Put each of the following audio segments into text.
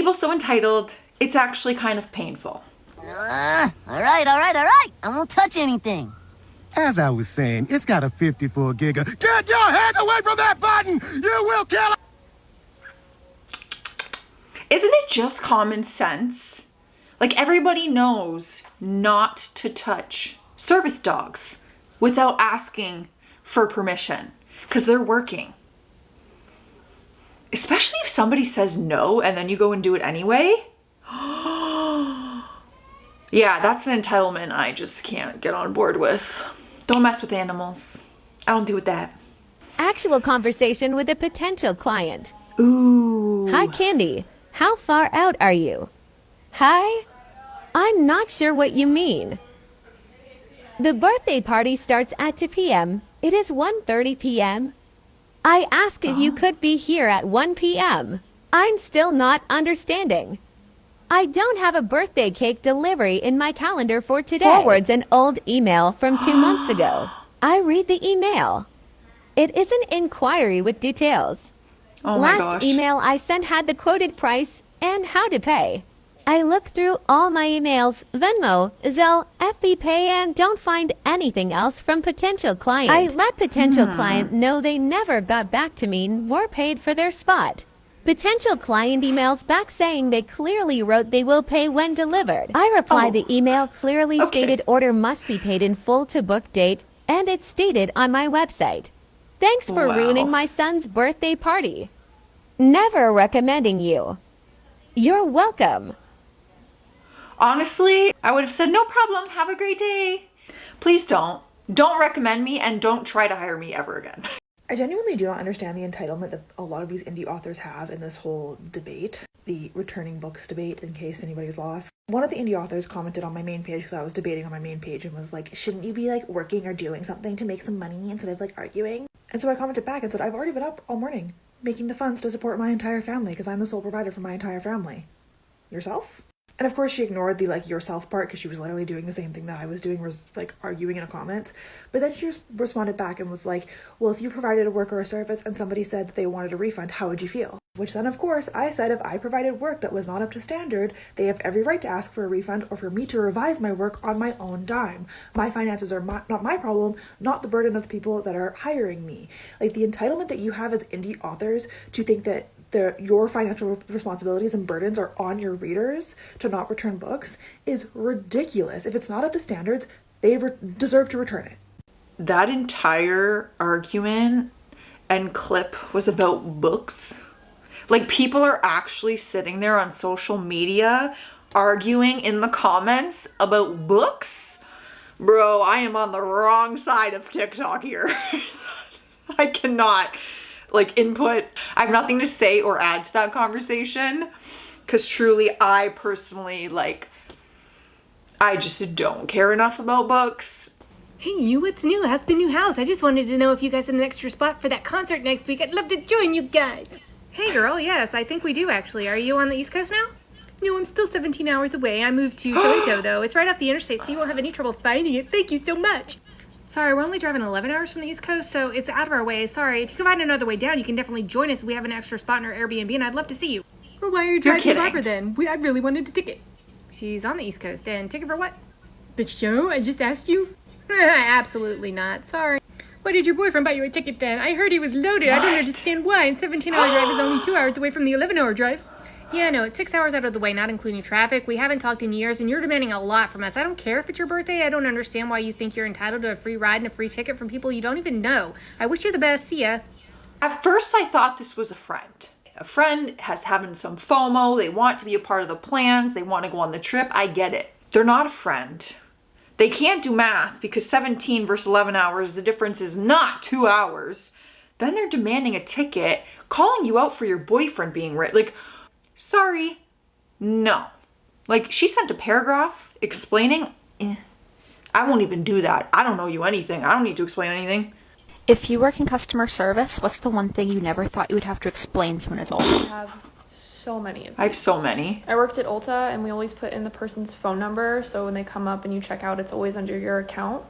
people so entitled, it's actually kind of painful. All right. I won't touch anything. As I was saying, it's got a 54 giga. Get your hand away from that button! You will kill it! Isn't it just common sense? Like, everybody knows not to touch service dogs without asking for permission because they're working. Especially if somebody says no and then you go and do it anyway. Yeah, that's an entitlement I just can't get on board with. Don't mess with animals. I don't do with that. Actual conversation with a potential client. Ooh. Hi, Candy. How far out are you? Hi? I'm not sure what you mean. The birthday party starts at 2 p.m. It is 1:30 p.m. I asked if you could be here at 1 p.m. I'm still not understanding. I don't have a birthday cake delivery in my calendar for today. Forwards an old email from 2 months ago. I read the email. It is an inquiry with details. Oh my Last gosh. email I sent had the quoted price and how to pay. I looked through all my emails, Venmo, Zelle, FB Pay, and don't find anything else from potential client. I let potential client know they never got back to me nor paid for their spot. Potential client emails back saying they clearly wrote they will pay when delivered. I replied the email clearly stated order must be paid in full to book date, and it's stated on my website. Thanks for ruining my son's birthday party. Never recommending you. You're welcome. Honestly, I would have said, no problem, have a great day. Please don't. Don't recommend me and don't try to hire me ever again. I genuinely do not understand the entitlement that a lot of these indie authors have in this whole debate, the returning books debate, in case anybody's lost. One of the indie authors commented on my main page because I was debating on my main page and was like, shouldn't you be like working or doing something to make some money instead of like arguing? And so I commented back and said, I've already been up all morning making the funds to support my entire family because I'm the sole provider for my entire family. Yourself? And of course she ignored the like yourself part because she was literally doing the same thing that I was doing, was like arguing in a comment. But then she responded back and was like, well, if you provided a work or a service and somebody said that they wanted a refund, how would you feel? Which then of course I said, if I provided work that was not up to standard, they have every right to ask for a refund or for me to revise my work on my own dime. My finances are not my problem, not the burden of the people that are hiring me. Like, the entitlement that you have as indie authors to think that your financial responsibilities and burdens are on your readers to not return books is ridiculous. If it's not up to standards, they deserve to return it. That entire argument and clip was about books. Like, people are actually sitting there on social media arguing in the comments about books. Bro, I am on the wrong side of TikTok here. I cannot like input. I have nothing to say or add to that conversation because truly I personally I just don't care enough about books. Hey, you, what's new? How's the new house? I just wanted to know if you guys had an extra spot for that concert next week. I'd love to join you guys. Hey girl, yes, I think we do actually. Are you on the East Coast now? No, I'm still 17 hours away. I moved to so-and-so though. It's right off the interstate, so you won't have any trouble finding it. Thank you so much. Sorry, we're only driving 11 hours from the East Coast, so it's out of our way. Sorry, if you can find another way down, you can definitely join us. We have an extra spot in our Airbnb, and I'd love to see you. Well, why are you driving to Barbara then? I really wanted a ticket. She's on the East Coast, and ticket for what? The show? I just asked you? Absolutely not. Sorry. Why did your boyfriend buy you a ticket then? I heard he was loaded. What? I don't understand why. And 17-hour drive is only 2 hours away from the 11-hour drive. Yeah, no, it's 6 hours out of the way, not including traffic. We haven't talked in years, and you're demanding a lot from us. I don't care if it's your birthday. I don't understand why you think you're entitled to a free ride and a free ticket from people you don't even know. I wish you the best. See ya. At first, I thought this was a friend. A friend has having some FOMO. They want to be a part of the plans. They want to go on the trip. I get it. They're not a friend. They can't do math because 17 versus 11 hours, the difference is not 2 hours. Then they're demanding a ticket, calling you out for your boyfriend being rich. Like, sorry, no. Like, she sent a paragraph explaining, I won't even do that. I don't know you anything. I don't need to explain anything. If you work in customer service, what's the one thing you never thought you would have to explain to an adult? I have so many. I have so many. I worked at Ulta, and we always put in the person's phone number, so when they come up and you check out, it's always under your account.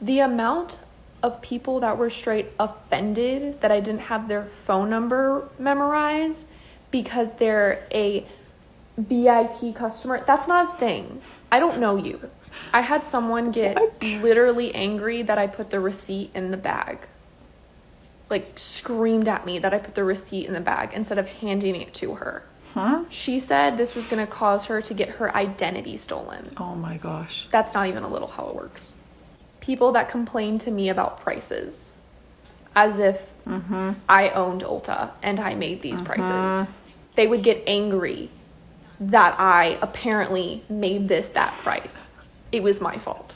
The amount of people that were straight offended that I didn't have their phone number memorized because they're a VIP customer. That's not a thing. I don't know you. I had someone get literally angry that I put the receipt in the bag. Like, screamed at me that I put the receipt in the bag instead of handing it to her. Huh? She said this was going to cause her to get her identity stolen. Oh my gosh. That's not even a little how it works. People that complain to me about prices as if I owned Ulta and I made these prices. They would get angry that I apparently made this that price. It was my fault.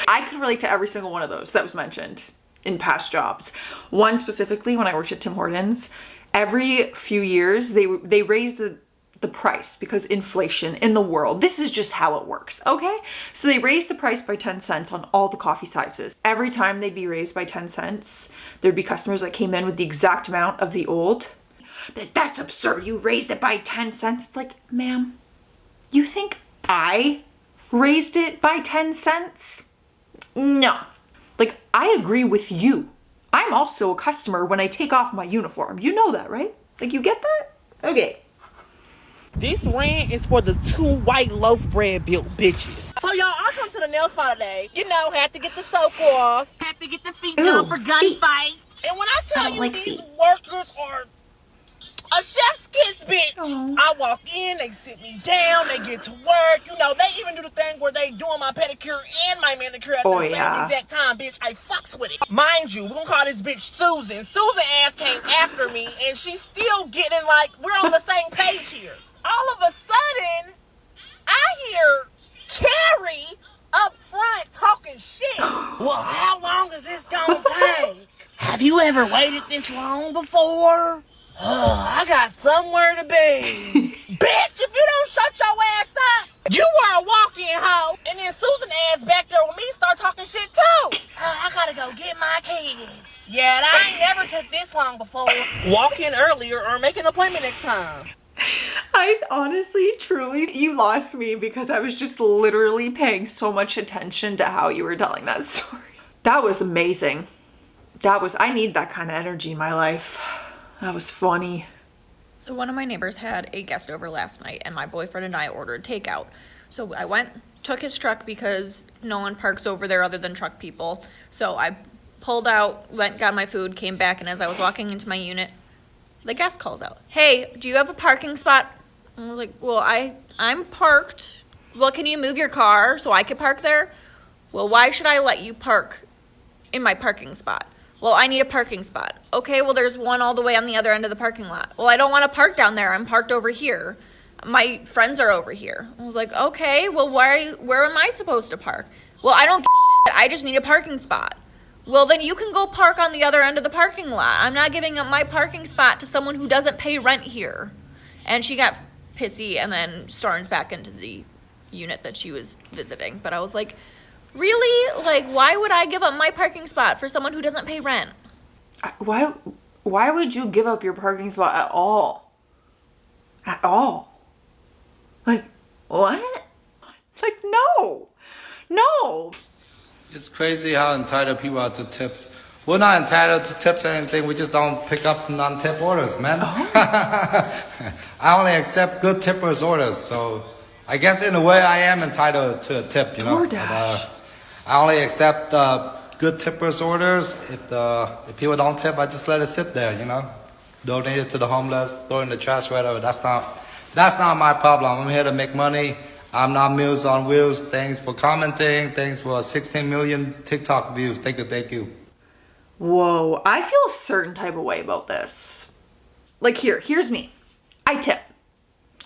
I could relate to every single one of those that was mentioned in past jobs. One specifically, when I worked at Tim Hortons, every few years they raise the price because inflation in the world. This is just how it works, okay? So they raised the price by 10 cents on all the coffee sizes. Every time they'd be raised by 10 cents, there'd be customers that came in with the exact amount of the old. But that's absurd. You raised it by 10 cents. It's like, ma'am, you think I raised it by 10 cents? No. Like, I agree with you. I'm also a customer when I take off my uniform. You know that, right? Like, you get that? Okay. This rant is for the 2 white loaf bread built bitches. So y'all, I come to the nail spa today. You know, had to get the soap off. Had to get the feet done for gunfight. And when I tell you these workers are a chef's kiss, bitch. I walk in, they sit me down, they get to work. You know, they even do the thing where they doing my pedicure and my manicure at the same exact time, bitch. I fucks with it. Mind you, we're gonna call this bitch Susan. Susan ass came after me, and she's still getting like, we're on the same page here. All of a sudden, I hear Carrie up front talking shit. Well, how long is this gonna take? Have you ever waited this long before? I got somewhere to be. Bitch, if you don't shut your ass up, you were a walk-in hoe. And then Susan ass back there with me start talking shit too. I gotta go get my kids. Yeah, I ain't never took this long before. Walk in earlier or make an appointment next time. I honestly, truly, you lost me because I was just literally paying so much attention to how you were telling that story. That was amazing. I need that kind of energy in my life. That was funny. So one of my neighbors had a guest over last night, and my boyfriend and I ordered takeout. So I went, took his truck because no one parks over there other than truck people. So I pulled out, went, got my food, came back, and as I was walking into my unit, the guest calls out, "Hey, do you have a parking spot?" I was like, "Well, I'm parked. Well, can you move your car so I could park there?" "Well, why should I let you park in my parking spot?" "Well, I need a parking spot." "Okay, well, there's one all the way on the other end of the parking lot." "Well, I don't want to park down there. I'm parked over here. My friends are over here." I was like, "Okay, well, where am I supposed to park?" "Well, I don't give a shit. I just need a parking spot." "Well, then you can go park on the other end of the parking lot. I'm not giving up my parking spot to someone who doesn't pay rent here." And she got pissy and then stormed back into the unit that she was visiting. But I was like, really? Like, why would I give up my parking spot for someone who doesn't pay rent? Why would you give up your parking spot at all? At all? Like, what? Like, no. It's crazy how entitled people are to tips. We're not entitled to tips or anything. We just don't pick up non-tip orders, man. I only accept good tippers' orders. So I guess in a way I am entitled to a tip, you know. But, I only accept good tippers' orders. If people don't tip, I just let it sit there, you know. Donate it to the homeless, throw it in the trash, whatever. That's not my problem. I'm here to make money. I'm not Meals on Wheels. Thanks for commenting. Thanks for 16 million TikTok views. Thank you. Whoa, I feel a certain type of way about this. Like, here's me. I tip.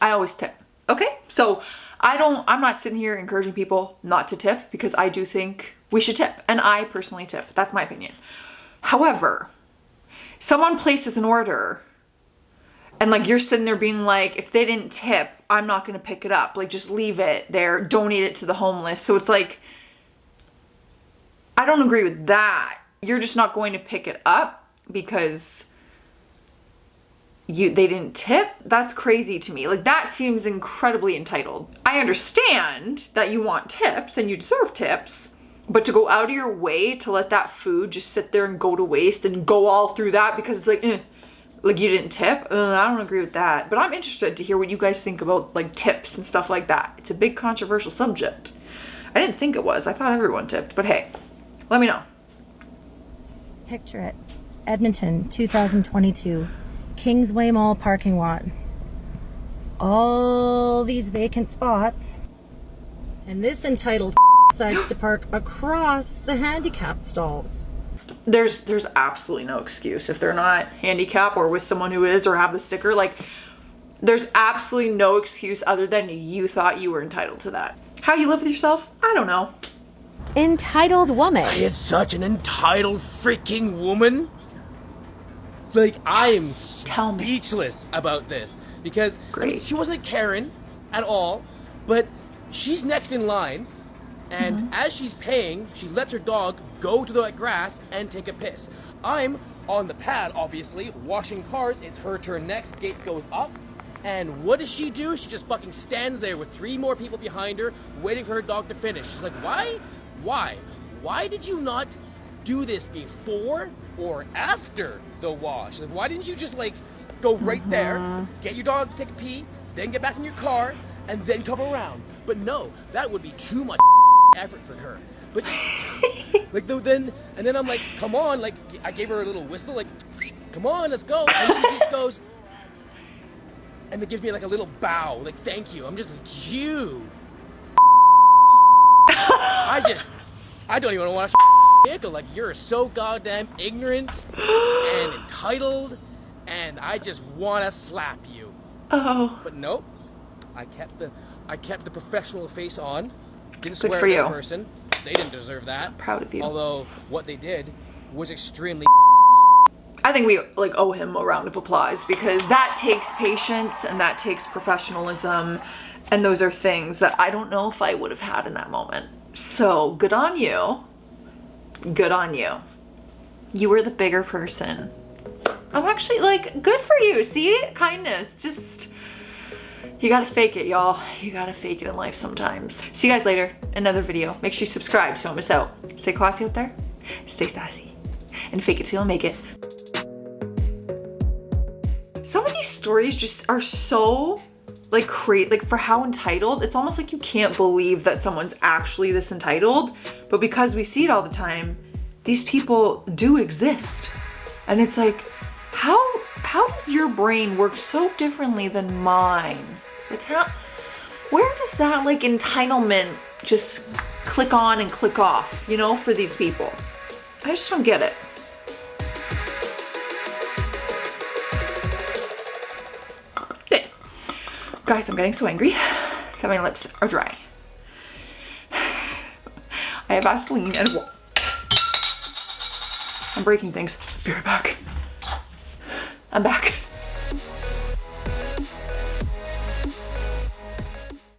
I always tip. Okay? So I'm not sitting here encouraging people not to tip because I do think we should tip. And I personally tip. That's my opinion. However, someone places an order and like you're sitting there being like, if they didn't tip, I'm not going to pick it up. Like, just leave it there. Donate it to the homeless. So it's like, I don't agree with that. You're just not going to pick it up because they didn't tip. That's crazy to me. Like, that seems incredibly entitled. I understand that you want tips and you deserve tips, but to go out of your way to let that food just sit there and go to waste and go all through that because it's like, Like, you didn't tip? I don't agree with that. But I'm interested to hear what you guys think about, like, tips and stuff like that. It's a big controversial subject. I didn't think it was. I thought everyone tipped. But hey, let me know. Picture it. Edmonton, 2022. Kingsway Mall parking lot. All these vacant spots. And this entitled decides to park across the handicapped stalls. There's absolutely no excuse if they're not handicapped or with someone who is or have the sticker. Like, there's absolutely no excuse other than you thought you were entitled to that. How you live with yourself? I don't know. Entitled woman. I is such an entitled freaking woman. Like, I am speechless about this because I mean, she wasn't Karen at all, but she's next in line. And as she's paying, she lets her dog go to the grass and take a piss. I'm on the pad, obviously, washing cars. It's her turn next. Gate goes up. And what does she do? She just fucking stands there with 3 more people behind her, waiting for her dog to finish. She's like, why? Why? Why did you not do this before or after the wash? Like, why didn't you just, like, go right there, get your dog to take a pee, then get back in your car, and then come around? But no, that would be too much effort for her. But like then I'm like, come on, like I gave her a little whistle, like, come on, let's go. And she just goes and then gives me like a little bow, like thank you. I'm just like, you. I don't even want to vehicle. Like, you're so goddamn ignorant and entitled, and I just want to slap you. Oh. But nope. I kept the professional face on. Didn't Good swear for at you. this person. They didn't deserve that. I'm proud of you. Although what they did was extremely. I think we like owe him a round of applause because that takes patience and that takes professionalism, and those are things that I don't know if I would have had in that moment. So good on you. Good on you. You were the bigger person. I'm actually like, good for you. See? Kindness. Just, you gotta fake it, y'all. You gotta fake it in life sometimes. See you guys later. Another video. Make sure you subscribe so you don't miss out. Stay classy out there. Stay sassy. And fake it till you make it. Some of these stories just are so like great, like for how entitled, it's almost like you can't believe that someone's actually this entitled, but because we see it all the time, these people do exist. And it's like, how does your brain work so differently than mine? Like where does that like entitlement just click on and click off, you know, for these people? I just don't get it. Guys, I'm getting so angry that my lips are dry. I have Vaseline and I'm breaking things. Be right back. I'm back.